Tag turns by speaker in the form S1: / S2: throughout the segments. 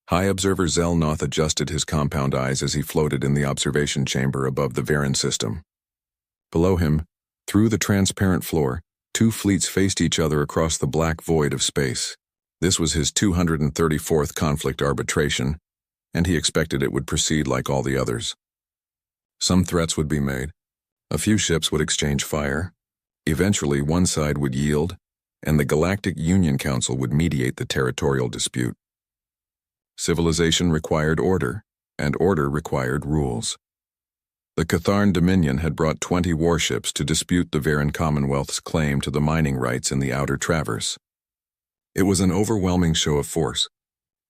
S1: High Observer Zelnoth adjusted his compound eyes as he floated in the observation chamber above the Varan system. Below him, through the transparent floor, two fleets faced each other across the black void of space. This was his 234th conflict arbitration, and he expected it would proceed like all the others. Some threats would be made. A few ships would exchange fire. Eventually, one side would yield, and the Galactic Union Council would mediate the territorial dispute. Civilization required order, and order required rules. The Catharn Dominion had brought 20 warships to dispute the Varan Commonwealth's claim to the mining rights in the Outer Traverse. It was an overwhelming show of force.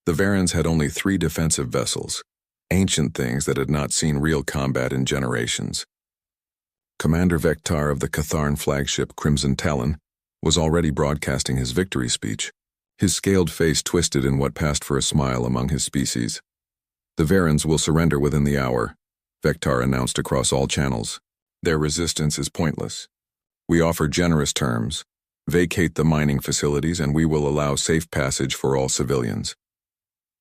S1: The Varans had only 3 defensive vessels, ancient things that had not seen real combat in generations. Commander Vectar of the Catharn flagship Crimson Talon was already broadcasting his victory speech, his scaled face twisted in what passed for a smile among his species. The Varans will surrender within the hour, Vectar announced across all channels. Their resistance is pointless. We offer generous terms. Vacate the mining facilities and we will allow safe passage for all civilians.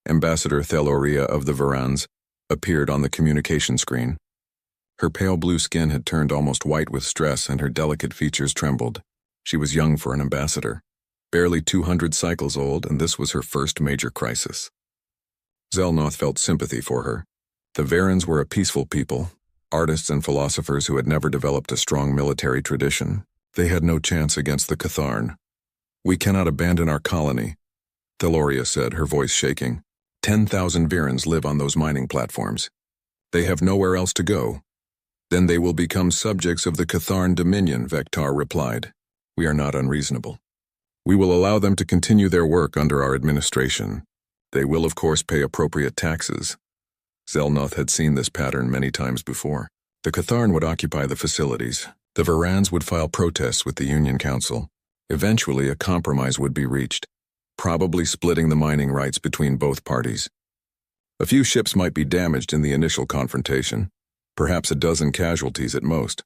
S1: Ambassador Theloria of the Varans appeared on the communication screen. Her pale blue skin had turned almost white with stress and her delicate features trembled. She was young for an ambassador, barely 200 cycles old, and this was her first major crisis. Zelnoth felt sympathy for her. The Varans were a peaceful people, artists and philosophers who had never developed a strong military tradition. They had no chance against the Catharn. We cannot abandon our colony, Theloria said, her voice shaking. 10,000 Varans live on those mining platforms. They have nowhere else to go. Then they will become subjects of the Catharn Dominion, Vectar replied. We are not unreasonable. We will allow them to continue their work under our administration. They will, of course, pay appropriate taxes. Zelnoth had seen this pattern many times before. The Catharn would occupy the facilities. The Varans would file protests with the Union Council. Eventually, a compromise would be reached, probably splitting the mining rights between both parties. A few ships might be damaged in the initial confrontation, perhaps a dozen casualties at most.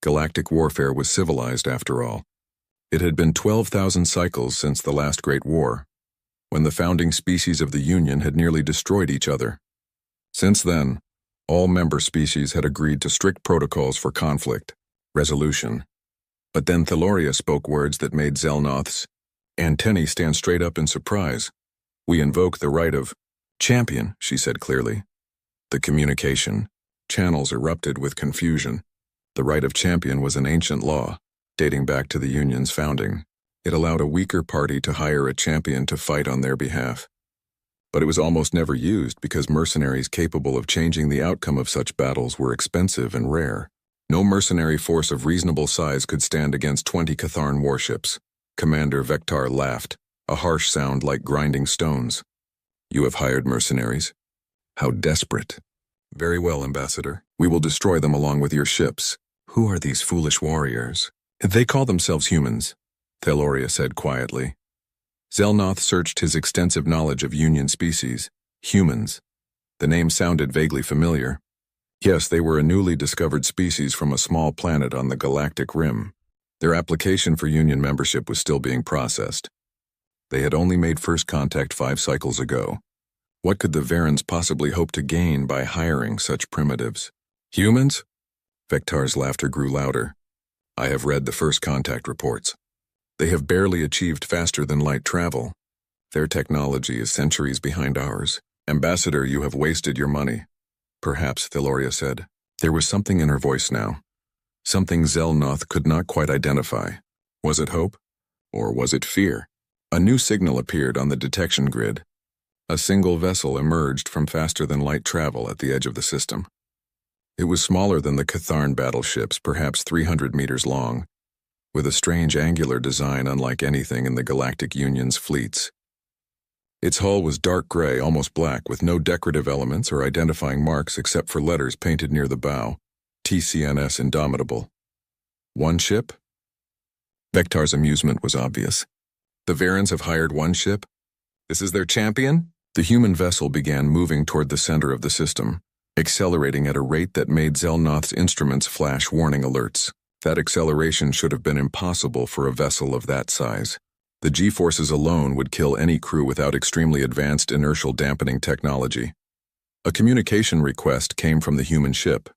S1: Galactic warfare was civilized after all. It had been 12,000 cycles since the last Great War, when the founding species of the Union had nearly destroyed each other. Since then, all member species had agreed to strict protocols for conflict resolution. But then Theloria spoke words that made Zelnoth's antennae stand straight up in surprise. We invoke the right of champion, she said clearly. The communication channels erupted with confusion. The right of champion was an ancient law, dating back to the Union's founding. It allowed a weaker party to hire a champion to fight on their behalf. But it was almost never used because mercenaries capable of changing the outcome of such battles were expensive and rare. No mercenary force of reasonable size could stand against 20 Catharn warships. Commander Vectar laughed, a harsh sound like grinding stones. You have hired mercenaries? How desperate. Very well, Ambassador. We will destroy them along with your ships. Who are these foolish warriors? They call themselves humans, Theloria said quietly. Zelnoth searched his extensive knowledge of Union species. Humans. The name sounded vaguely familiar. Yes, they were a newly discovered species from a small planet on the galactic rim. Their application for Union membership was still being processed. They had only made first contact 5 cycles ago. What could the Varans possibly hope to gain by hiring such primitives? Humans? Vectar's laughter grew louder. I have read the first contact reports. They have barely achieved faster than light travel. Their technology is centuries behind ours. Ambassador, you have wasted your money. Perhaps, Theloria said. There was something in her voice now. Something Zelnoth could not quite identify. Was it hope? Or was it fear? A new signal appeared on the detection grid. A single vessel emerged from faster-than-light travel at the edge of the system. It was smaller than the Catharn battleships, perhaps 300 meters long, with a strange angular design unlike anything in the Galactic Union's fleets. Its hull was dark gray, almost black, with no decorative elements or identifying marks except for letters painted near the bow. TCNS Indomitable. One ship? Vectar's amusement was obvious. The Varans have hired one ship? This is their champion? The human vessel began moving toward the center of the system, accelerating at a rate that made Zelnoth's instruments flash warning alerts. That acceleration should have been impossible for a vessel of that size. The G-forces alone would kill any crew without extremely advanced inertial dampening technology. A communication request came from the human ship.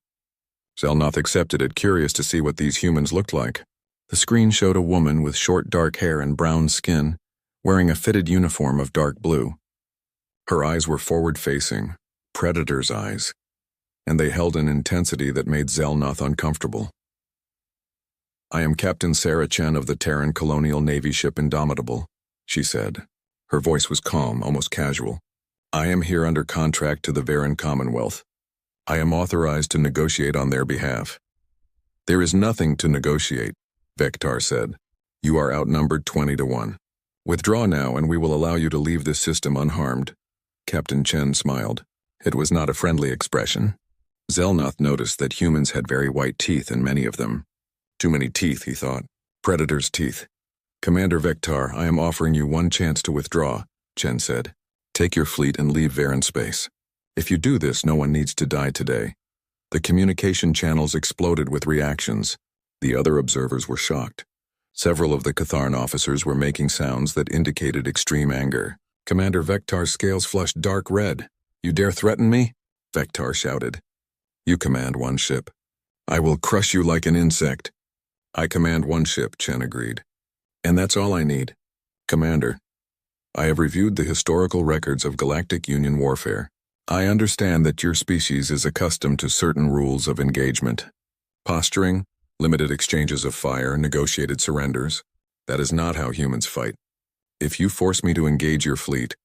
S1: Zelnoth accepted it, curious to see what these humans looked like. The screen showed a woman with short dark hair and brown skin, wearing a fitted uniform of dark blue. Her eyes were forward-facing, predator's eyes, and they held an intensity that made Zelnoth uncomfortable. "I am Captain Sarah Chen of the Terran Colonial Navy ship Indomitable," she said. Her voice was calm, almost casual. "I am here under contract to the Varan Commonwealth. I am authorized to negotiate on their behalf." "There is nothing to negotiate," Vectar said. "You are outnumbered 20-1. Withdraw now and we will allow you to leave this system unharmed." Captain Chen smiled. It was not a friendly expression. Zelnoth noticed that humans had very white teeth, and many of them. Too many teeth, he thought. Predator's teeth. "Commander Vectar, I am offering you one chance to withdraw," Chen said. "Take your fleet and leave Varan space. If you do this, no one needs to die today." The communication channels exploded with reactions. The other observers were shocked. Several of the Catharn officers were making sounds that indicated extreme anger. Commander Vectar's scales flushed dark red. "You dare threaten me?" Vectar shouted. "You command one ship. I will crush you like an insect." "I command one ship," Chen agreed. "And that's all I need." "Commander, I have reviewed the historical records of Galactic Union warfare. I understand that your species is accustomed to certain rules of engagement. Posturing, limited exchanges of fire, negotiated surrenders. That is not how humans fight. If you force me to engage your fleet,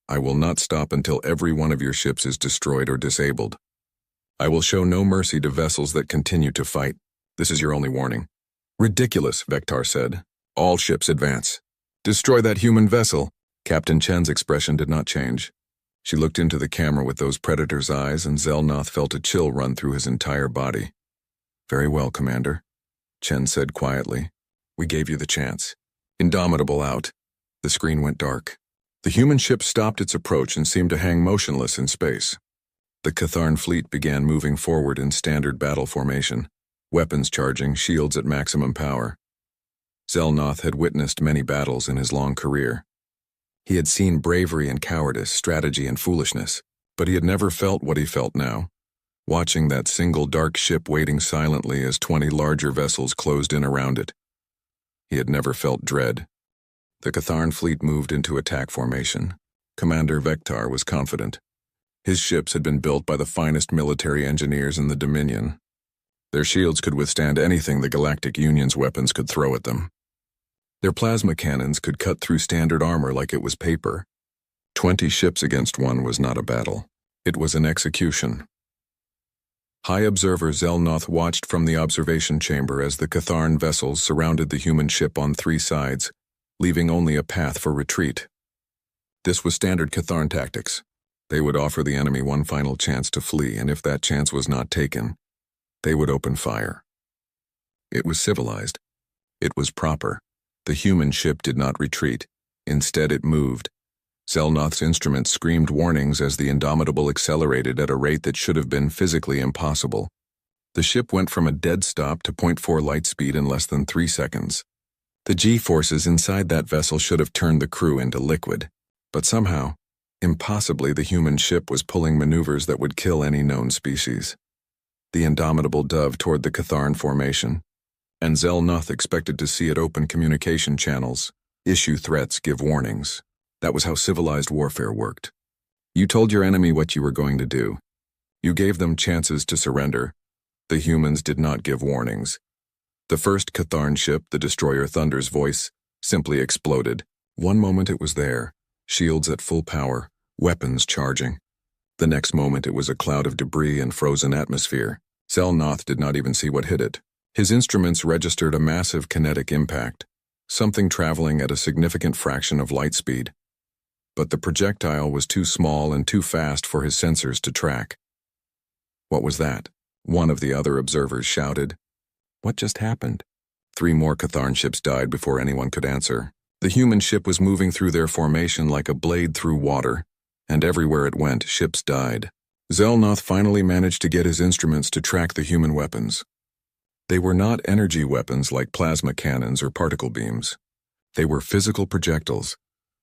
S1: I will not stop until every one of your ships is destroyed or disabled. I will show no mercy to vessels that continue to fight. This is your only warning." "Ridiculous," Vectar said. "All ships advance. Destroy that human vessel." Captain Chen's expression did not change. She looked into the camera with those predator's eyes, and Zelnoth felt a chill run through his entire body. "Very well, Commander," Chen said quietly. "We gave you the chance." Indomitable out. The screen went dark. The human ship stopped its approach and seemed to hang motionless in space. The Catharn fleet began moving forward in standard battle formation, weapons charging, shields at maximum power. Zelnoth had witnessed many battles in his long career. He had seen bravery and cowardice, strategy and foolishness, but he had never felt what he felt now, watching that single dark ship waiting silently as 20 larger vessels closed in around it. He had never felt dread. The Catharn fleet moved into attack formation. Commander Vectar was confident. His ships had been built by the finest military engineers in the Dominion. Their shields could withstand anything the Galactic Union's weapons could throw at them. Their plasma cannons could cut through standard armor like it was paper. 20 ships against one was not a battle. It was an execution. High Observer Zelnoth watched from the observation chamber as the Catharn vessels surrounded the human ship on 3 sides, leaving only a path for retreat. This was standard Catharn tactics. They would offer the enemy one final chance to flee, and if that chance was not taken, they would open fire. It was civilized. It was proper. The human ship did not retreat. Instead, it moved. Zelnoth's instruments screamed warnings as the Indomitable accelerated at a rate that should have been physically impossible. The ship went from a dead stop to 0.4 light speed in less than 3 seconds. The G-forces inside that vessel should have turned the crew into liquid, but somehow, impossibly, the human ship was pulling maneuvers that would kill any known species. The Indomitable dove toward the Catharn formation, and Zelnoth expected to see it open communication channels, issue threats, give warnings. That was how civilized warfare worked. You told your enemy what you were going to do. You gave them chances to surrender. The humans did not give warnings. The first Catharn ship, the destroyer Thunder's voice, simply exploded. One moment it was there, shields at full power, weapons charging. The next moment it was a cloud of debris and frozen atmosphere. Zelnoth did not even see what hit it. His instruments registered a massive kinetic impact, something traveling at a significant fraction of light speed. But the projectile was too small and too fast for his sensors to track. "What was that?" one of the other observers shouted. "What just happened?" 3 more Catharn ships died before anyone could answer. The human ship was moving through their formation like a blade through water, and everywhere it went, ships died. Zelnoth finally managed to get his instruments to track the human weapons. They were not energy weapons like plasma cannons or particle beams. They were physical projectiles,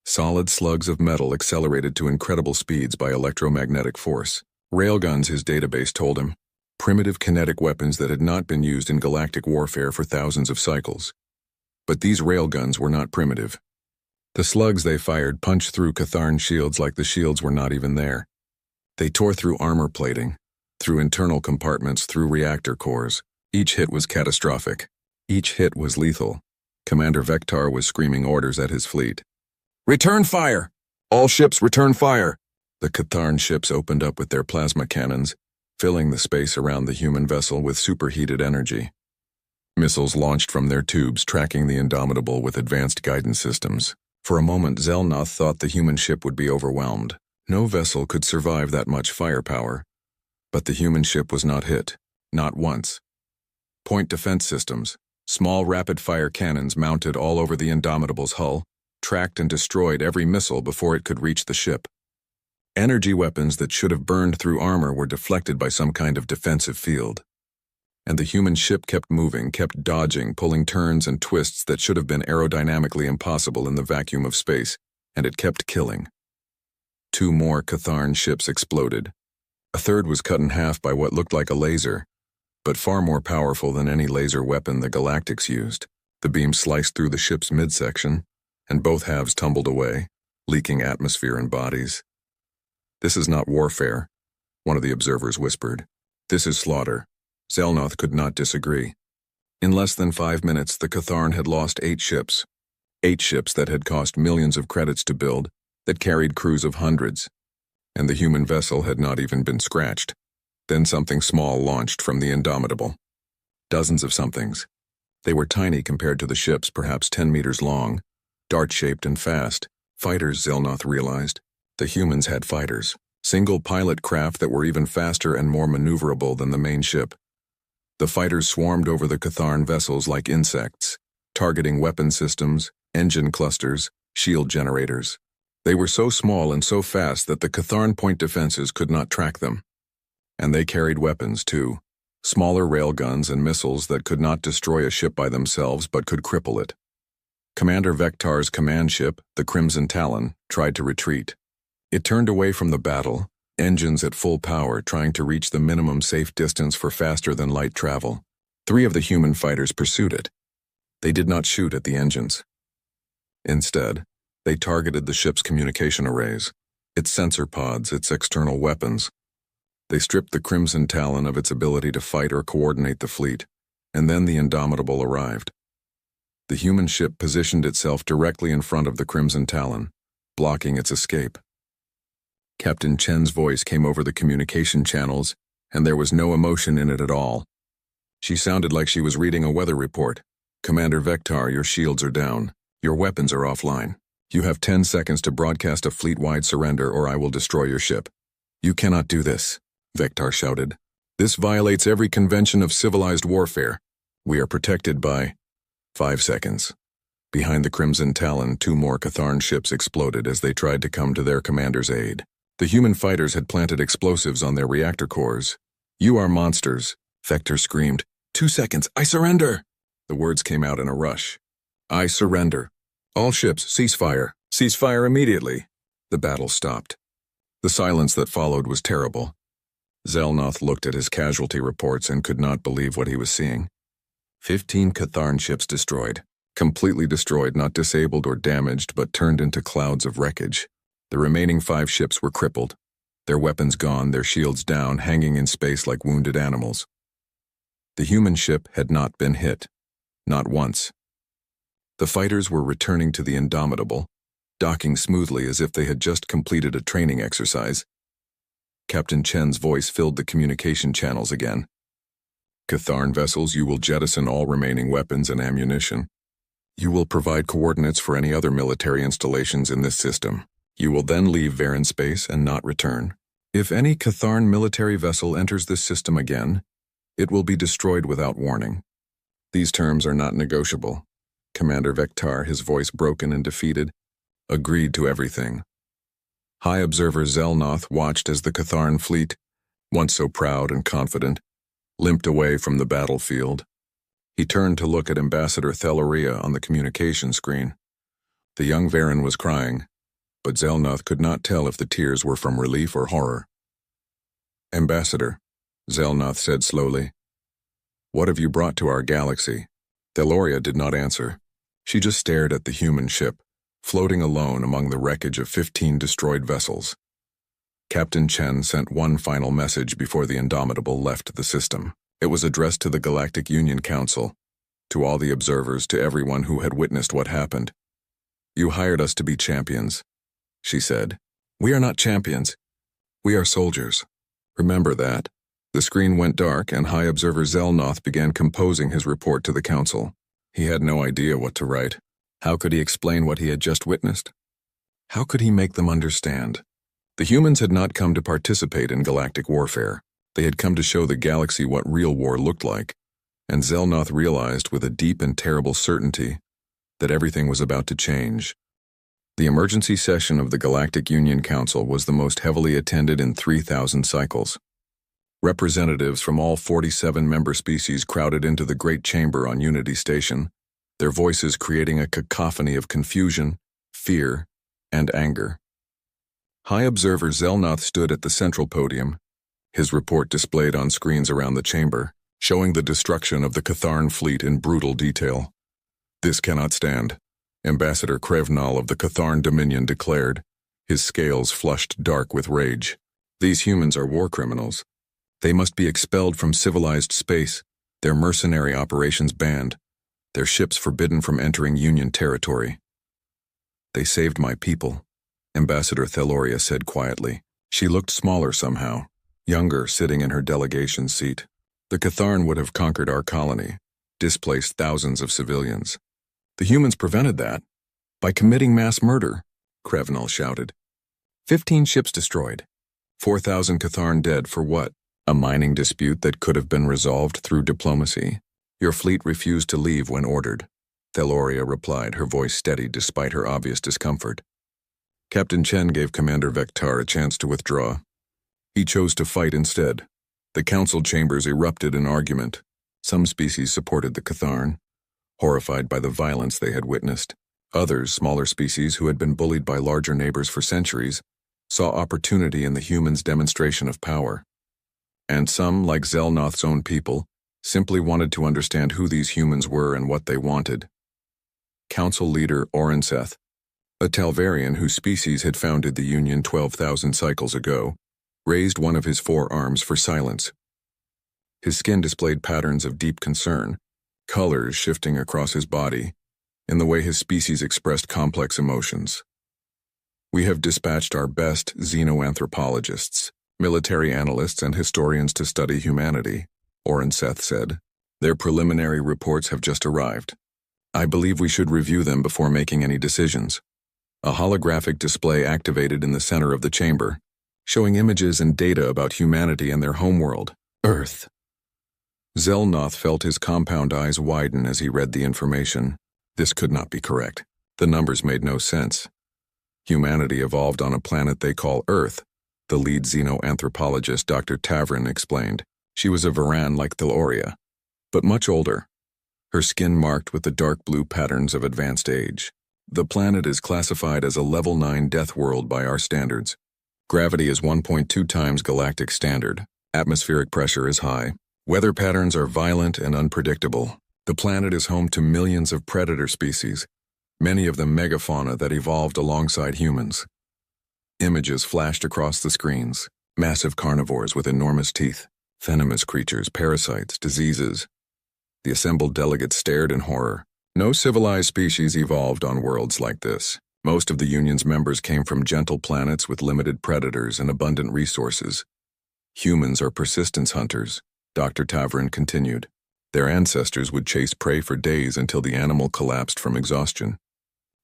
S1: solid slugs of metal accelerated to incredible speeds by electromagnetic force. Railguns, his database told him. Primitive kinetic weapons that had not been used in galactic warfare for thousands of cycles. But these railguns were not primitive. The slugs they fired punched through Catharn shields like the shields were not even there. They tore through armor plating, through internal compartments, through reactor cores. Each hit was catastrophic. Each hit was lethal. Commander Vector was screaming orders at his fleet. "Return fire! All ships return fire!" The Catharn ships opened up with their plasma cannons, filling the space around the human vessel with superheated energy. Missiles launched from their tubes, tracking the Indomitable with advanced guidance systems. For a moment, Zelnoth thought the human ship would be overwhelmed. No vessel could survive that much firepower. But the human ship was not hit. Not once. Point defense systems, small rapid-fire cannons mounted all over the Indomitable's hull, tracked and destroyed every missile before it could reach the ship. Energy weapons that should have burned through armor were deflected by some kind of defensive field. And the human ship kept moving, kept dodging, pulling turns and twists that should have been aerodynamically impossible in the vacuum of space, and it kept killing. 2 more Catharn ships exploded. A third was cut in half by what looked like a laser, but far more powerful than any laser weapon the Galactics used. The beam sliced through the ship's midsection, and both halves tumbled away, leaking atmosphere and bodies. "This is not warfare," one of the observers whispered. "This is slaughter." Zelnoth could not disagree. In less than 5 minutes, the Catharn had lost 8 ships. 8 ships that had cost millions of credits to build, that carried crews of hundreds. And the human vessel had not even been scratched. Then something small launched from the Indomitable. Dozens of somethings. They were tiny compared to the ships, perhaps 10 meters long, dart-shaped and fast. Fighters, Zelnoth realized. The humans had fighters. Single-pilot craft that were even faster and more maneuverable than the main ship. The fighters swarmed over the Catharn vessels like insects, targeting weapon systems, engine clusters, shield generators. They were so small and so fast that the Catharn point defenses could not track them. And they carried weapons, too. Smaller railguns and missiles that could not destroy a ship by themselves but could cripple it. Commander Vector's command ship, the Crimson Talon, tried to retreat. It turned away from the battle, engines at full power trying to reach the minimum safe distance for faster-than-light travel. 3 of the human fighters pursued it. They did not shoot at the engines. Instead, they targeted the ship's communication arrays, its sensor pods, its external weapons. They stripped the Crimson Talon of its ability to fight or coordinate the fleet, and then the Indomitable arrived. The human ship positioned itself directly in front of the Crimson Talon, blocking its escape. Captain Chen's voice came over the communication channels, and there was no emotion in it at all. She sounded like she was reading a weather report. "Commander Vector, your shields are down. Your weapons are offline. You have 10 seconds to broadcast a fleet-wide surrender or I will destroy your ship." "You cannot do this," Vector shouted. "This violates every convention of civilized warfare. We are protected by—" 5 seconds. Behind the Crimson Talon, 2 more Catharn ships exploded as they tried to come to their commander's aid. The human fighters had planted explosives on their reactor cores. "You are monsters," Vector screamed. 2 seconds, I surrender!" The words came out in a rush. "I surrender. All ships, cease fire. Cease fire immediately." The battle stopped. The silence that followed was terrible. Zelnoth looked at his casualty reports and could not believe what he was seeing. 15 Catharn ships destroyed. Completely destroyed, not disabled or damaged, but turned into clouds of wreckage. The remaining 5 ships were crippled. Their weapons gone, their shields down, hanging in space like wounded animals. The human ship had not been hit. Not once. The fighters were returning to the Indomitable, docking smoothly as if they had just completed a training exercise. Captain Chen's voice filled the communication channels again. "Catharn vessels, you will jettison all remaining weapons and ammunition. You will provide coordinates for any other military installations in this system. You will then leave Varen space and not return. If any Catharn military vessel enters this system again, it will be destroyed without warning. These terms are not negotiable." Commander Vector, his voice broken and defeated, agreed to everything. High Observer Zelnoth watched as the Catharn fleet, once so proud and confident, limped away from the battlefield. He turned to look at Ambassador Theloria on the communication screen. The young Varen was crying, but Zelnoth could not tell if the tears were from relief or horror. "Ambassador," Zelnoth said slowly, "what have you brought to our galaxy?" Theloria did not answer. She just stared at the human ship, floating alone among the wreckage of 15 destroyed vessels. Captain Chen sent one final message before the Indomitable left the system. It was addressed to the Galactic Union Council, to all the observers, to everyone who had witnessed what happened. "You hired us to be champions," she said. "We are not champions. We are soldiers. Remember that." The screen went dark, and High Observer Zelnoth began composing his report to the Council. He had no idea what to write. How could he explain what he had just witnessed? How could he make them understand? The humans had not come to participate in galactic warfare. They had come to show the galaxy what real war looked like, and Zelnoth realized with a deep and terrible certainty that everything was about to change. The emergency session of the Galactic Union Council was the most heavily attended in 3,000 cycles. Representatives from all 47 member species crowded into the Great Chamber on Unity Station, their voices creating a cacophony of confusion, fear, and anger. High Observer Zelnoth stood at the central podium, his report displayed on screens around the chamber, showing the destruction of the Catharn fleet in brutal detail. "This cannot stand," Ambassador Krevnal of the Catharn Dominion declared, his scales flushed dark with rage. "These humans are war criminals. They must be expelled from civilized space, their mercenary operations banned, their ships forbidden from entering Union territory." "They saved my people," Ambassador Theloria said quietly. She looked smaller somehow, younger, sitting in her delegation seat. "The Catharn would have conquered our colony, displaced thousands of civilians. The humans prevented that by committing mass murder," Krevnal shouted. 15 ships destroyed. 4,000 Catharn dead for what? A mining dispute that could have been resolved through diplomacy. "Your fleet refused to leave when ordered," Theloria replied, her voice steady despite her obvious discomfort. Captain Chen gave Commander Vectar a chance to withdraw. He chose to fight instead. The council chambers erupted in argument. Some species supported the Catharn, horrified by the violence they had witnessed. Others, smaller species who had been bullied by larger neighbors for centuries, saw opportunity in the humans' demonstration of power. And some, like Zelnoth's own people, simply wanted to understand who these humans were and what they wanted. Council leader Orenseth, a Talvarian whose species had founded the Union 12,000 cycles ago, raised one of his forearms for silence. His skin displayed patterns of deep concern, colors shifting across his body, in the way his species expressed complex emotions. "We have dispatched our best xenoanthropologists, military analysts, and historians to study humanity," Orenseth said. "Their preliminary reports have just arrived. I believe we should review them before making any decisions." A holographic display activated in the center of the chamber, showing images and data about humanity and their homeworld, Earth. Zelnoth felt his compound eyes widen as he read the information. This could not be correct. The numbers made no sense. Humanity evolved on a planet they call Earth, the lead xenoanthropologist Dr. Tavrin explained. She was a Varan like Theloria, but much older, her skin marked with the dark blue patterns of advanced age. "The planet is classified as a level 9 death world by our standards. Gravity is 1.2 times galactic standard. Atmospheric pressure is high. Weather patterns are violent and unpredictable. The planet is home to millions of predator species, many of them megafauna that evolved alongside humans." Images flashed across the screens, massive carnivores with enormous teeth, venomous creatures, parasites, diseases. The assembled delegates stared in horror. No civilized species evolved on worlds like this. Most of the Union's members came from gentle planets with limited predators and abundant resources. "Humans are persistence hunters," Dr. Tavrin continued. "Their ancestors would chase prey for days until the animal collapsed from exhaustion.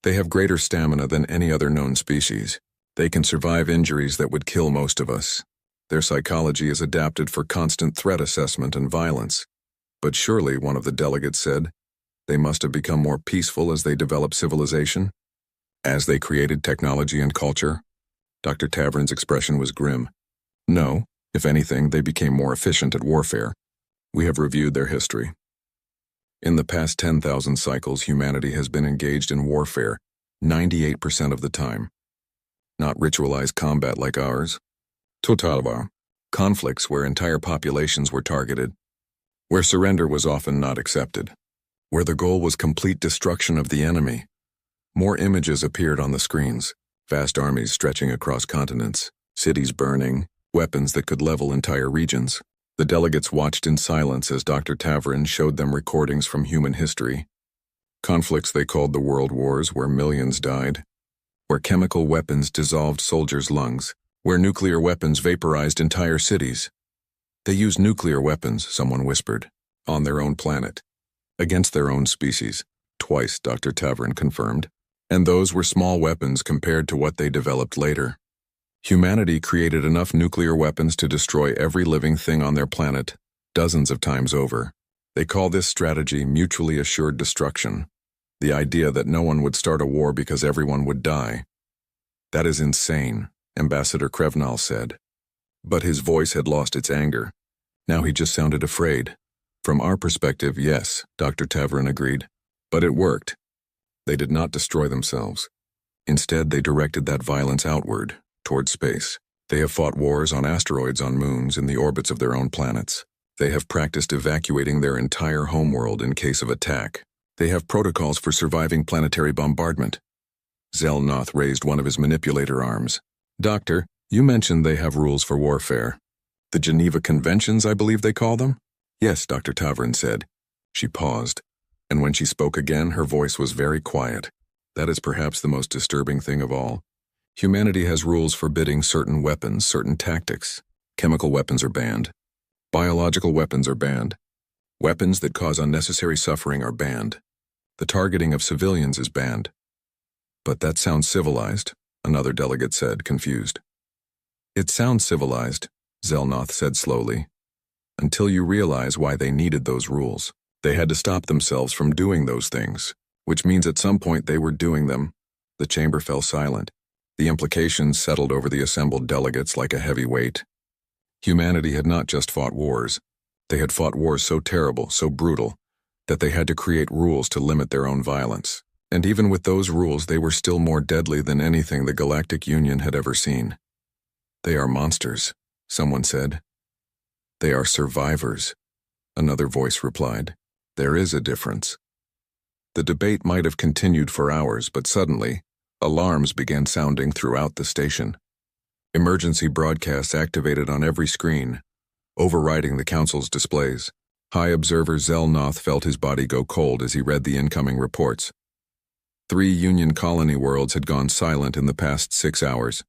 S1: They have greater stamina than any other known species. They can survive injuries that would kill most of us. Their psychology is adapted for constant threat assessment and violence." "But surely," one of the delegates said, "they must have become more peaceful as they developed civilization? As they created technology and culture?" Dr. Tavrin's expression was grim. "No, if anything, they became more efficient at warfare. We have reviewed their history. In the past 10,000 cycles, humanity has been engaged in warfare 98% of the time. Not ritualized combat like ours. Totalbar. Conflicts where entire populations were targeted. Where surrender was often not accepted. Where the goal was complete destruction of the enemy. More images appeared on the screens. Vast armies stretching across continents. Cities burning. Weapons that could level entire regions. The delegates watched in silence as Dr. Tavern showed them recordings from human history. Conflicts they called the World Wars, where millions died. Where chemical weapons dissolved soldiers' lungs. Where nuclear weapons vaporized entire cities. They used nuclear weapons, someone whispered, on their own planet. Against their own species. Twice, Dr. Tavern confirmed. And those were small weapons compared to what they developed later. Humanity created enough nuclear weapons to destroy every living thing on their planet, dozens of times over. They call this strategy mutually assured destruction. The idea that no one would start a war because everyone would die. That is insane, Ambassador Krevnal said. But his voice had lost its anger. Now he just sounded afraid. From our perspective, yes, Dr. Tavern agreed. But it worked. They did not destroy themselves. Instead, they directed that violence outward, toward space. They have fought wars on asteroids on moons in the orbits of their own planets. They have practiced evacuating their entire homeworld in case of attack. They have protocols for surviving planetary bombardment. Zelnoth raised one of his manipulator arms. Doctor, you mentioned they have rules for warfare. The Geneva Conventions, I believe they call them? Yes, Dr. Tavern said. She paused, and when she spoke again, her voice was very quiet. That is perhaps the most disturbing thing of all. Humanity has rules forbidding certain weapons, certain tactics. Chemical weapons are banned. Biological weapons are banned. Weapons that cause unnecessary suffering are banned. The targeting of civilians is banned. But that sounds civilized, another delegate said, confused. It sounds civilized, Zelnoth said slowly, until you realize why they needed those rules. They had to stop themselves from doing those things, which means at some point they were doing them. The chamber fell silent. The implications settled over the assembled delegates like a heavy weight. Humanity had not just fought wars. They had fought wars so terrible, so brutal, that they had to create rules to limit their own violence. And even with those rules, they were still more deadly than anything the Galactic Union had ever seen. They are monsters, someone said. They are survivors, another voice replied. There is a difference. The debate might have continued for hours, but suddenly, alarms began sounding throughout the station. Emergency broadcasts activated on every screen, overriding the council's displays. High Observer Zelnoth felt his body go cold as he read the incoming reports. 3 Union colony worlds had gone silent in the past 6 hours.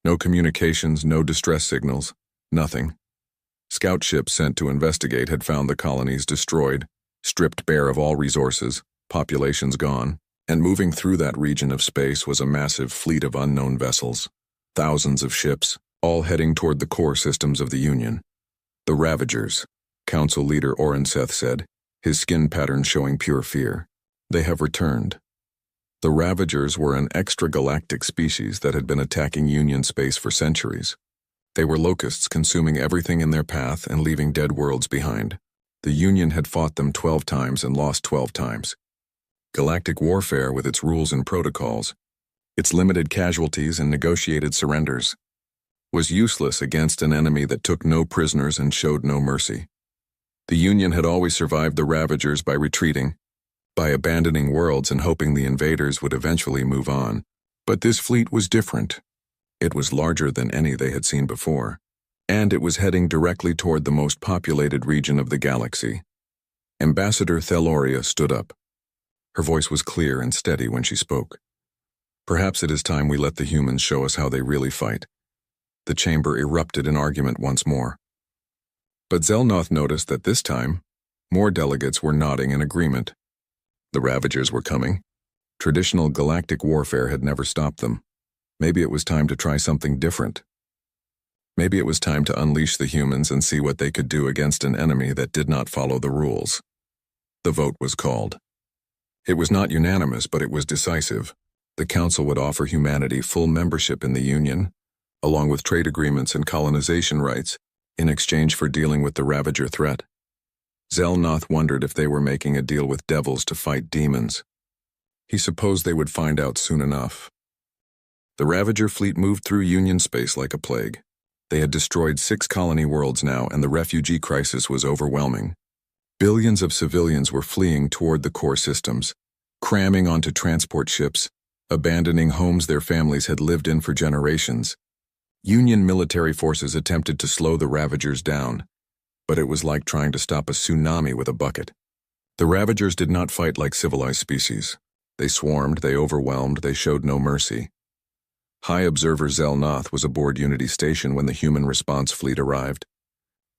S1: No communications, no distress signals, nothing. Scout ships sent to investigate had found the colonies destroyed, stripped bare of all resources, populations gone, and moving through that region of space was a massive fleet of unknown vessels. Thousands of ships, all heading toward the core systems of the Union. The Ravagers, Council Leader Orenseth said, his skin pattern showing pure fear. They have returned. The Ravagers were an extragalactic species that had been attacking Union space for centuries. They were locusts consuming everything in their path and leaving dead worlds behind. The Union had fought them 12 times and lost 12 times. Galactic warfare with its rules and protocols, its limited casualties and negotiated surrenders, was useless against an enemy that took no prisoners and showed no mercy. The Union had always survived the Ravagers by retreating, by abandoning worlds and hoping the invaders would eventually move on. But this fleet was different. It was larger than any they had seen before, and it was heading directly toward the most populated region of the galaxy. Ambassador Theloria stood up. Her voice was clear and steady when she spoke. Perhaps it is time we let the humans show us how they really fight. The chamber erupted in argument once more. But Zelnoth noticed that this time, more delegates were nodding in agreement. The Ravagers were coming. Traditional galactic warfare had never stopped them. Maybe it was time to try something different. Maybe it was time to unleash the humans and see what they could do against an enemy that did not follow the rules. The vote was called. It was not unanimous, but it was decisive. The Council would offer humanity full membership in the Union, along with trade agreements and colonization rights, in exchange for dealing with the Ravager threat. Zelnoth wondered if they were making a deal with devils to fight demons. He supposed they would find out soon enough. The Ravager fleet moved through Union space like a plague. They had destroyed 6 colony worlds now, and the refugee crisis was overwhelming. Billions of civilians were fleeing toward the core systems, cramming onto transport ships, abandoning homes their families had lived in for generations. Union military forces attempted to slow the Ravagers down, but it was like trying to stop a tsunami with a bucket. The Ravagers did not fight like civilized species. They swarmed, they overwhelmed, they showed no mercy. High Observer Zelnoth was aboard Unity Station when the human response fleet arrived.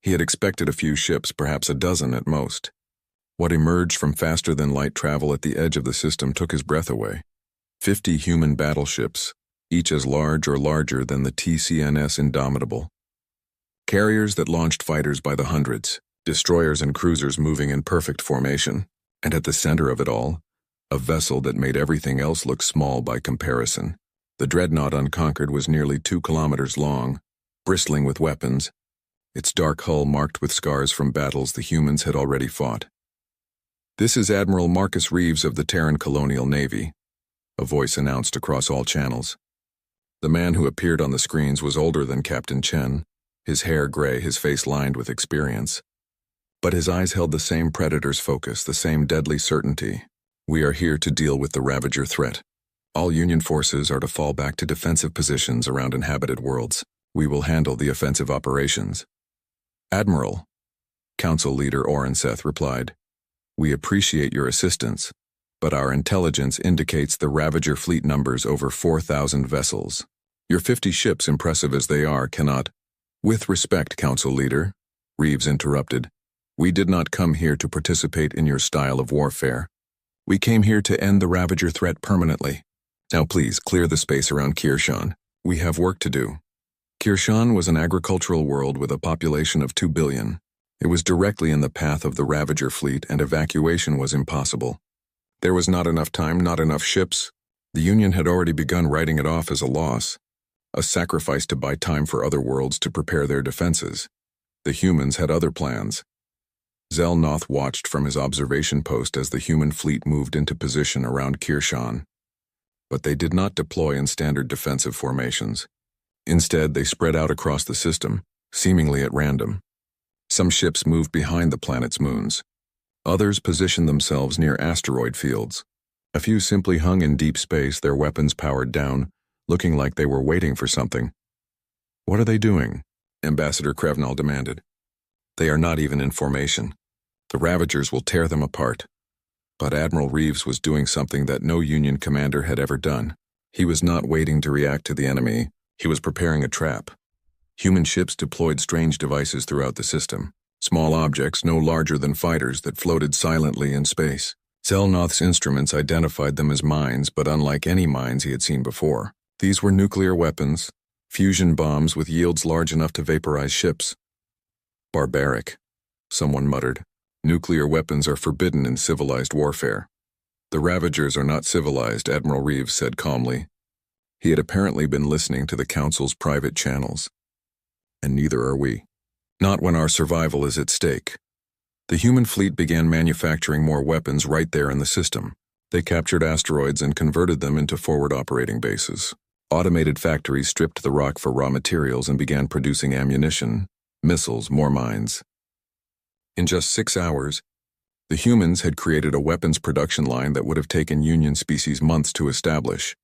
S1: He had expected a few ships, perhaps a dozen at most. What emerged from faster-than-light travel at the edge of the system took his breath away. 50 human battleships, each as large or larger than the TCNS Indomitable. Carriers that launched fighters by the hundreds, destroyers and cruisers moving in perfect formation, and at the center of it all, a vessel that made everything else look small by comparison. The dreadnought Unconquered was nearly 2 kilometers long, bristling with weapons, its dark hull marked with scars from battles the humans had already fought. "This is Admiral Marcus Reeves of the Terran Colonial Navy," a voice announced across all channels. The man who appeared on the screens was older than Captain Chen, his hair gray, his face lined with experience. But his eyes held the same predator's focus, the same deadly certainty. "We are here to deal with the Ravager threat. All Union forces are to fall back to defensive positions around inhabited worlds. We will handle the offensive operations." "Admiral," Council Leader Orenseth replied, "we appreciate your assistance, but our intelligence indicates the Ravager fleet numbers over 4,000 vessels. Your 50 ships, impressive as they are, cannot—" "With respect, Council Leader," Reeves interrupted, "we did not come here to participate in your style of warfare. We came here to end the Ravager threat permanently. Now please, clear the space around Kirshan. We have work to do." Kirshan was an agricultural world with a population of 2 billion. It was directly in the path of the Ravager fleet, and evacuation was impossible. There was not enough time, not enough ships. The Union had already begun writing it off as a loss, a sacrifice to buy time for other worlds to prepare their defenses. The humans had other plans. Zelnoth watched from his observation post as the human fleet moved into position around Kirshan. But they did not deploy in standard defensive formations. Instead, they spread out across the system, seemingly at random. Some ships moved behind the planet's moons. Others positioned themselves near asteroid fields. A few simply hung in deep space, their weapons powered down, looking like they were waiting for something. "What are they doing?" Ambassador Krevnal demanded. "They are not even in formation. The Ravagers will tear them apart." But Admiral Reeves was doing something that no Union commander had ever done. He was not waiting to react to the enemy. He was preparing a trap. Human ships deployed strange devices throughout the system, small objects no larger than fighters that floated silently in space. Zelnoth's instruments identified them as mines, but unlike any mines he had seen before. These were nuclear weapons, fusion bombs with yields large enough to vaporize ships. "Barbaric," someone muttered. "Nuclear weapons are forbidden in civilized warfare." "The Ravagers are not civilized," Admiral Reeves said calmly. He had apparently been listening to the Council's private channels. "And neither are we. Not when our survival is at stake." The human fleet began manufacturing more weapons right there in the system. They captured asteroids and converted them into forward operating bases. Automated factories stripped the rock for raw materials and began producing ammunition, missiles, more mines. In just 6 hours, the humans had created a weapons production line that would have taken Union species months to establish,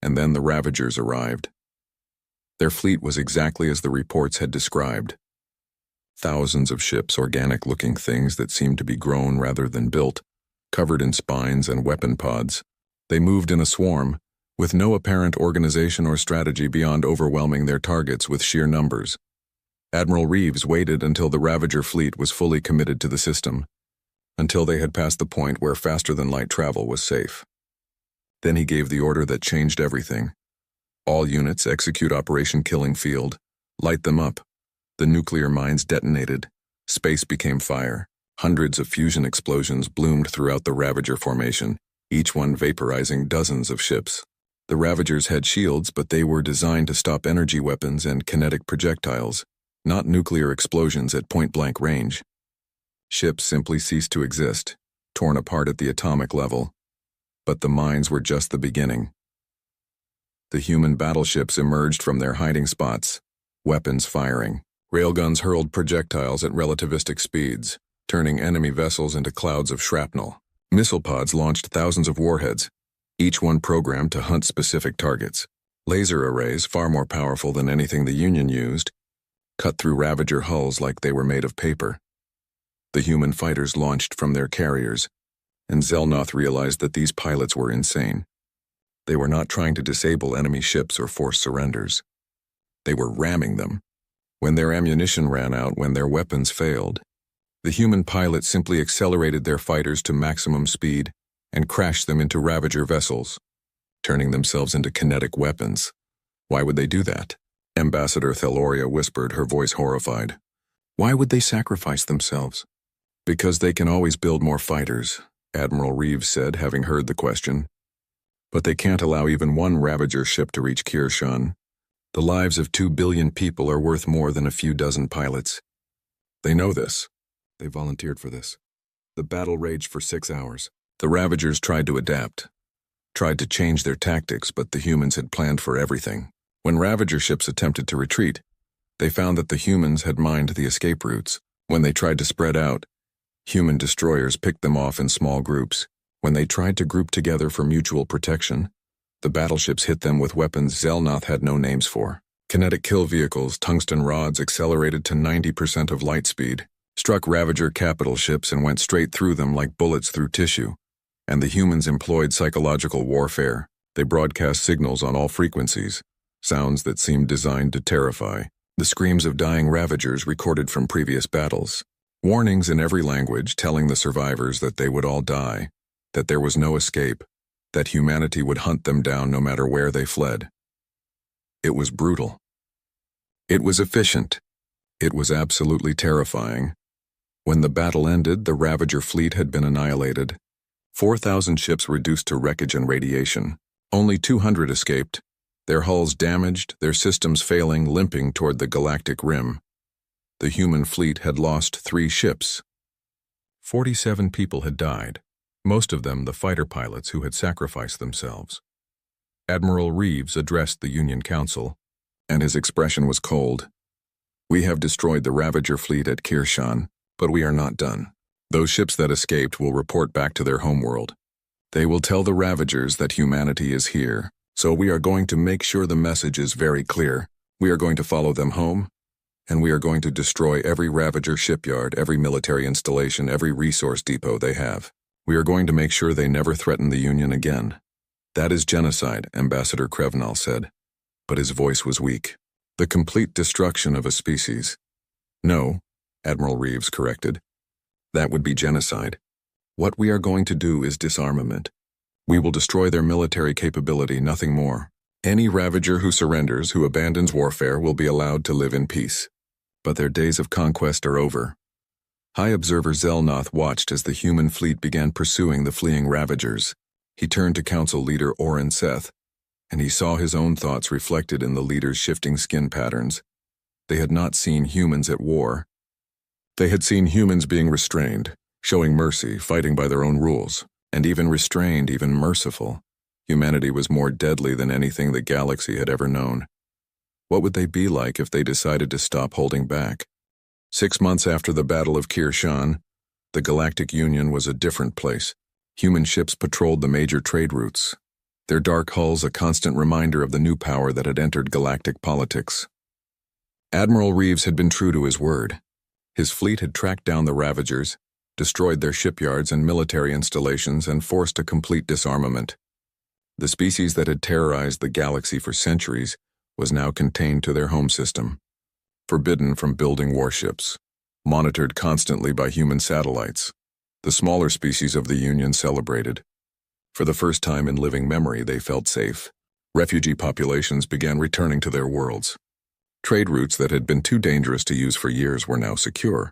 S1: and then the Ravagers arrived. Their fleet was exactly as the reports had described. Thousands of ships, organic-looking things that seemed to be grown rather than built, covered in spines and weapon pods. They moved in a swarm, with no apparent organization or strategy beyond overwhelming their targets with sheer numbers. Admiral Reeves waited until the Ravager fleet was fully committed to the system, until they had passed the point where faster-than-light travel was safe. Then he gave the order that changed everything. "All units execute Operation Killing Field. Light them up." The nuclear mines detonated. Space became fire. Hundreds of fusion explosions bloomed throughout the Ravager formation, each one vaporizing dozens of ships. The Ravagers had shields, but they were designed to stop energy weapons and kinetic projectiles, not nuclear explosions at point-blank range. Ships simply ceased to exist, torn apart at the atomic level. But the mines were just the beginning. The human battleships emerged from their hiding spots, weapons firing. Railguns hurled projectiles at relativistic speeds, turning enemy vessels into clouds of shrapnel. Missile pods launched thousands of warheads, each one programmed to hunt specific targets. Laser arrays, far more powerful than anything the Union used, cut through Ravager hulls like they were made of paper. The human fighters launched from their carriers, and Zelnoth realized that these pilots were insane. They were not trying to disable enemy ships or force surrenders. They were ramming them. When their ammunition ran out, when their weapons failed, the human pilots simply accelerated their fighters to maximum speed and crashed them into Ravager vessels, turning themselves into kinetic weapons. Why would they do that? Ambassador Theloria whispered, her voice horrified. Why would they sacrifice themselves? Because they can always build more fighters, Admiral Reeves said, having heard the question. But they can't allow even one Ravager ship to reach Kirshan. The lives of 2 billion people are worth more than a few dozen pilots. They know this. They volunteered for this. The battle raged for 6 hours. The Ravagers tried to adapt, tried to change their tactics, but the humans had planned for everything. When Ravager ships attempted to retreat, they found that the humans had mined the escape routes. When they tried to spread out, human destroyers picked them off in small groups. When they tried to group together for mutual protection, the battleships hit them with weapons Zelnoth had no names for. Kinetic kill vehicles, tungsten rods accelerated to 90% of light speed, struck Ravager capital ships and went straight through them like bullets through tissue. And the humans employed psychological warfare. They broadcast signals on all frequencies, sounds that seemed designed to terrify. The screams of dying Ravagers recorded from previous battles. Warnings in every language telling the survivors that they would all die, that there was no escape, that humanity would hunt them down no matter where they fled. It was brutal. It was efficient. It was absolutely terrifying. When the battle ended, the Ravager fleet had been annihilated. 4,000 ships reduced to wreckage and radiation. Only 200 escaped, their hulls damaged, their systems failing, limping toward the galactic rim. The human fleet had lost 3 ships. 47 people had died, most of them the fighter pilots who had sacrificed themselves. Admiral Reeves addressed the Union Council, and his expression was cold. We have destroyed the Ravager fleet at Kirshan, but we are not done. Those ships that escaped will report back to their homeworld. They will tell the Ravagers that humanity is here, so we are going to make sure the message is very clear. We are going to follow them home, and we are going to destroy every Ravager shipyard, every military installation, every resource depot they have. We are going to make sure they never threaten the Union again. That is genocide, Ambassador Krevnal said, but his voice was weak. The complete destruction of a species. No, Admiral Reeves corrected. That would be genocide. What we are going to do is disarmament. We will destroy their military capability, nothing more. Any Ravager who surrenders, who abandons warfare, will be allowed to live in peace. But their days of conquest are over. High Observer Zelnoth watched as the human fleet began pursuing the fleeing Ravagers. He turned to Council Leader Orin Seth, and he saw his own thoughts reflected in the leader's shifting skin patterns. They had not seen humans at war. They had seen humans being restrained, showing mercy, fighting by their own rules, and even restrained, even merciful. Humanity was more deadly than anything the galaxy had ever known. What would they be like if they decided to stop holding back? 6 months after the Battle of Kirshan, the Galactic Union was a different place. Human ships patrolled the major trade routes, their dark hulls a constant reminder of the new power that had entered galactic politics. Admiral Reeves had been true to his word. His fleet had tracked down the Ravagers, destroyed their shipyards and military installations, and forced a complete disarmament. The species that had terrorized the galaxy for centuries was now contained to their home system, forbidden from building warships, monitored constantly by human satellites. The smaller species of the Union celebrated. For the first time in living memory, they felt safe. Refugee populations began returning to their worlds. Trade routes that had been too dangerous to use for years were now secure.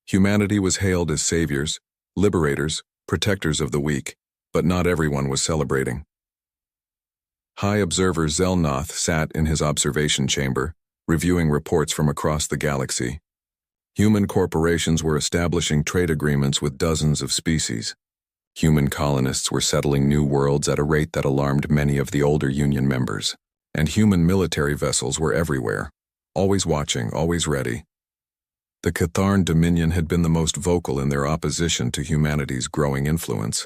S1: Humanity was hailed as saviors, liberators, protectors of the weak, but not everyone was celebrating. High Observer Zelnoth sat in his observation chamber, reviewing reports from across the galaxy. Human corporations were establishing trade agreements with dozens of species. Human colonists were settling new worlds at a rate that alarmed many of the older Union members, and human military vessels were everywhere, always watching, always ready. The Catharn Dominion had been the most vocal in their opposition to humanity's growing influence.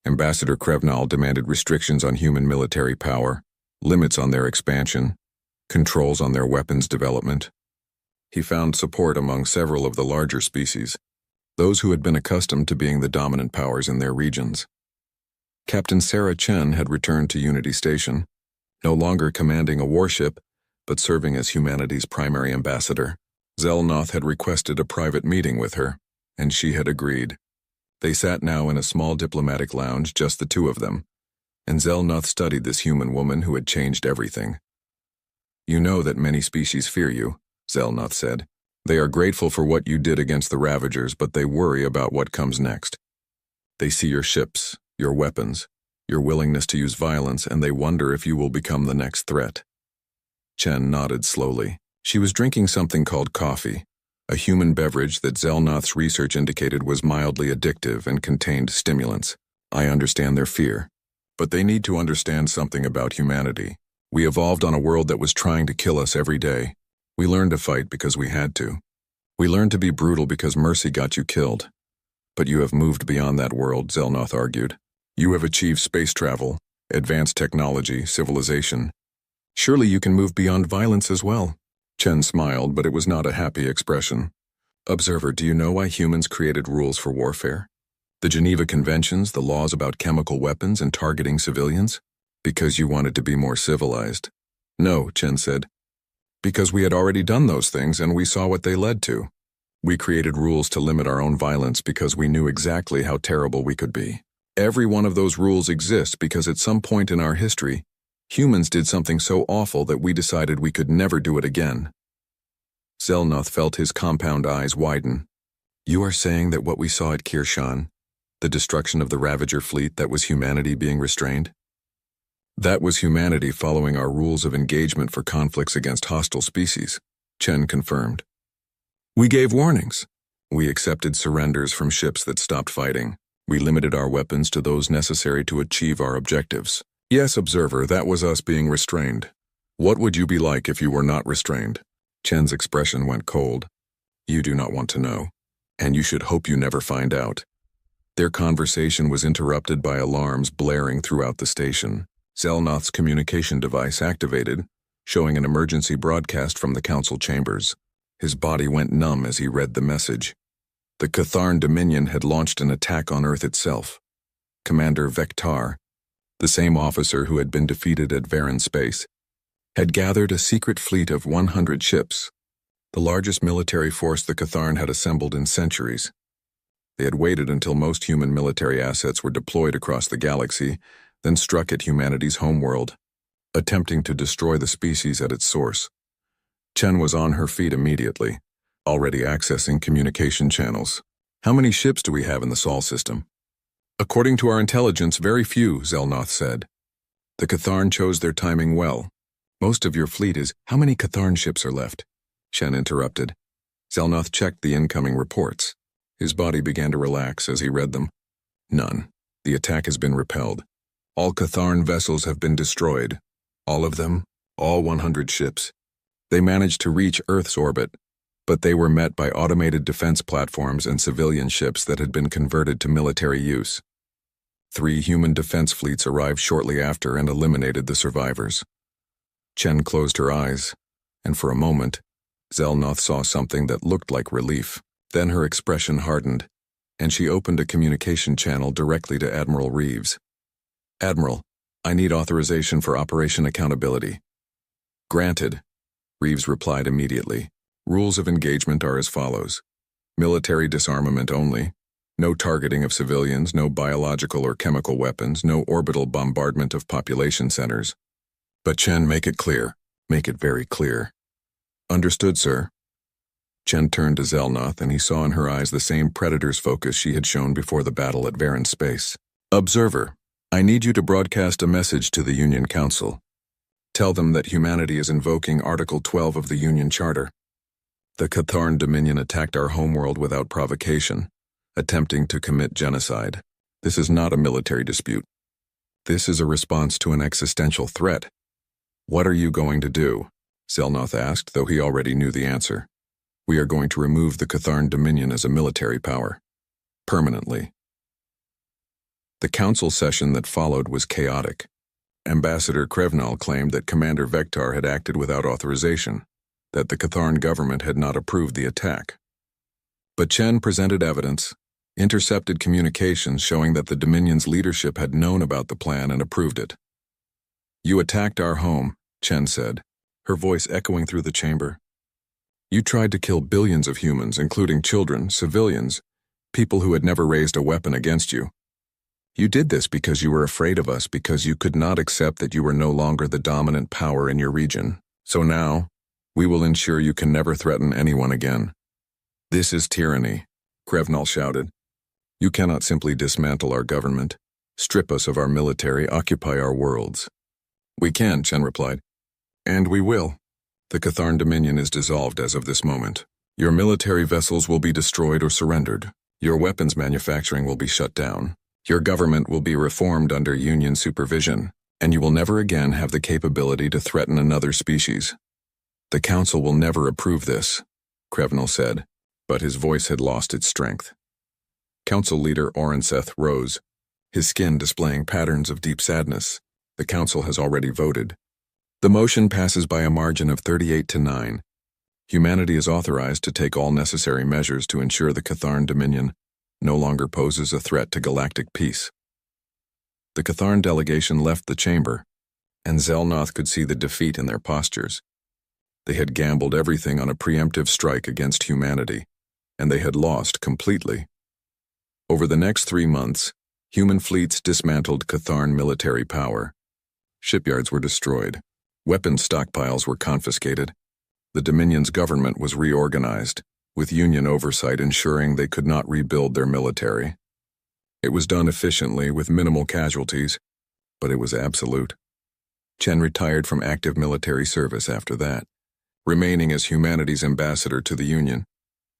S1: Ambassador Krevnal demanded restrictions on human military power, limits on their expansion, controls on their weapons development. He found support among several of the larger species, those who had been accustomed to being the dominant powers in their regions. Captain Sarah Chen had returned to Unity Station, no longer commanding a warship, but serving as humanity's primary ambassador. Zelnoth had requested a private meeting with her, and she had agreed. They sat now in a small diplomatic lounge, just the two of them, and Zelnoth studied this human woman who had changed everything. "You know that many species fear you," Zelnoth said. "They are grateful for what you did against the Ravagers, but they worry about what comes next. They see your ships, your weapons, your willingness to use violence, and they wonder if you will become the next threat." Chen nodded slowly. She was drinking something called coffee, a human beverage that Zelnoth's research indicated was mildly addictive and contained stimulants. "I understand their fear, but they need to understand something about humanity. We evolved on a world that was trying to kill us every day. We learned to fight because we had to. We learned to be brutal because mercy got you killed. But you have moved beyond that world," Zelnoth argued. "You have achieved space travel, advanced technology, civilization. Surely you can move beyond violence as well." Chen smiled, but it was not a happy expression. "Observer, do you know why humans created rules for warfare? The Geneva Conventions, the laws about chemical weapons and targeting civilians? Because you wanted to be more civilized." "No," Chen said. "Because we had already done those things and we saw what they led to. We created rules to limit our own violence because we knew exactly how terrible we could be. Every one of those rules exists because at some point in our history, humans did something so awful that we decided we could never do it again." Zelnoth felt his compound eyes widen. "You are saying that what we saw at Kirshan, the destruction of the Ravager fleet, that was humanity being restrained?" "That was humanity following our rules of engagement for conflicts against hostile species," Chen confirmed. "We gave warnings. We accepted surrenders from ships that stopped fighting. We limited our weapons to those necessary to achieve our objectives. Yes, observer, that was us being restrained. What would you be like if you were not restrained?" Chen's expression went cold. "You do not want to know, and you should hope you never find out." Their conversation was interrupted by alarms blaring throughout the station. Zelnoth's communication device activated, showing an emergency broadcast from the council chambers. His body went numb as he read the message. The Catharn Dominion had launched an attack on Earth itself. Commander Vectar, the same officer who had been defeated at Varan Space, had gathered a secret fleet of 100 ships, the largest military force the Catharn had assembled in centuries. They had waited until most human military assets were deployed across the galaxy, then struck at humanity's homeworld, attempting to destroy the species at its source. Chen was on her feet immediately, already accessing communication channels. "How many ships do we have in the Sol system?" "According to our intelligence, very few," Zelnoth said. "The Catharn chose their timing well. Most of your fleet is—" "How many Catharn ships are left?" Chen interrupted. Zelnoth checked the incoming reports. His body began to relax as he read them. "None. The attack has been repelled. All Catharn vessels have been destroyed. All of them, all 100 ships. They managed to reach Earth's orbit, but they were met by automated defense platforms and civilian ships that had been converted to military use. 3 human defense fleets arrived shortly after and eliminated the survivors." Chen closed her eyes, and for a moment, Zelnoth saw something that looked like relief. Then her expression hardened, and she opened a communication channel directly to Admiral Reeves. "Admiral, I need authorization for Operation Accountability." "Granted," Reeves replied immediately. "Rules of engagement are as follows. Military disarmament only. No targeting of civilians, no biological or chemical weapons, no orbital bombardment of population centers. But Chen, make it clear. Make it very clear." "Understood, sir." Chen turned to Zelnoth, and he saw in her eyes the same predator's focus she had shown before the battle at Varan Space. "Observer, I need you to broadcast a message to the Union Council. Tell them that humanity is invoking Article 12 of the Union Charter. The Catharn Dominion attacked our homeworld without provocation, attempting to commit genocide. This is not a military dispute. This is a response to an existential threat. What are you going to do? Zelnoth asked, though he already knew the answer. We are going to remove the Catharn Dominion as a military power. Permanently. The council session that followed was chaotic. Ambassador Krevnal claimed that Commander Vektar had acted without authorization, that the Catharn government had not approved the attack. But Chen presented evidence, intercepted communications showing that the Dominion's leadership had known about the plan and approved it. You attacked our home, Chen said, her voice echoing through the chamber. You tried to kill billions of humans, including children, civilians, people who had never raised a weapon against you. You did this because you were afraid of us, because you could not accept that you were no longer the dominant power in your region. So now, we will ensure you can never threaten anyone again. This is tyranny, Krevnal shouted. You cannot simply dismantle our government, strip us of our military, occupy our worlds. We can, Chen replied. And we will. The Catharn Dominion is dissolved as of this moment. Your military vessels will be destroyed or surrendered. Your weapons manufacturing will be shut down. Your government will be reformed under Union supervision, and you will never again have the capability to threaten another species. The Council will never approve this, Krevnal said, but his voice had lost its strength. Council leader Orenseth rose, his skin displaying patterns of deep sadness. The Council has already voted. The motion passes by a margin of 38-9. Humanity is authorized to take all necessary measures to ensure the Catharn Dominion no longer poses a threat to galactic peace. The Catharn delegation left the chamber, and Zelnoth could see the defeat in their postures. They had gambled everything on a preemptive strike against humanity, and they had lost completely. Over the next 3 months, human fleets dismantled Catharn military power. Shipyards were destroyed. Weapons stockpiles were confiscated. The Dominion's government was reorganized, with Union oversight ensuring they could not rebuild their military. It was done efficiently with minimal casualties, but it was absolute. Chen retired from active military service after that, remaining as humanity's ambassador to the Union.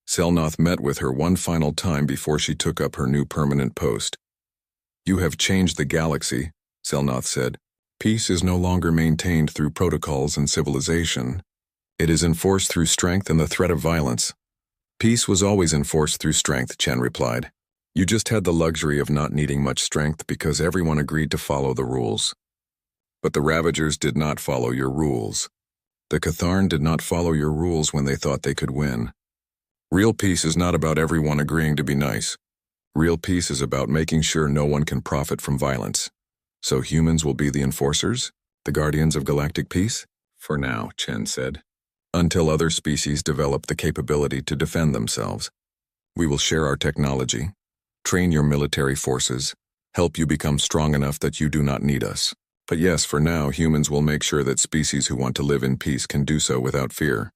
S1: Zelnoth met with her one final time before she took up her new permanent post. You have changed the galaxy, Zelnoth said. Peace is no longer maintained through protocols and civilization. It is enforced through strength and the threat of violence. Peace was always enforced through strength, Chen replied. You just had the luxury of not needing much strength because everyone agreed to follow the rules. But the Ravagers did not follow your rules. The Catharn did not follow your rules when they thought they could win. Real peace is not about everyone agreeing to be nice. Real peace is about making sure no one can profit from violence. So humans will be the enforcers? The guardians of galactic peace? For now, Chen said. Until other species develop the capability to defend themselves. We will share our technology, train your military forces, help you become strong enough that you do not need us. But yes, for now, humans will make sure that species who want to live in peace can do so without fear.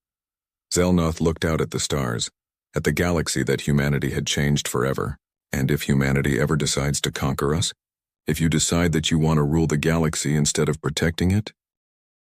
S1: Zelnoth looked out at the stars, at the galaxy that humanity had changed forever. And if humanity ever decides to conquer us, if you decide that you want to rule the galaxy instead of protecting it,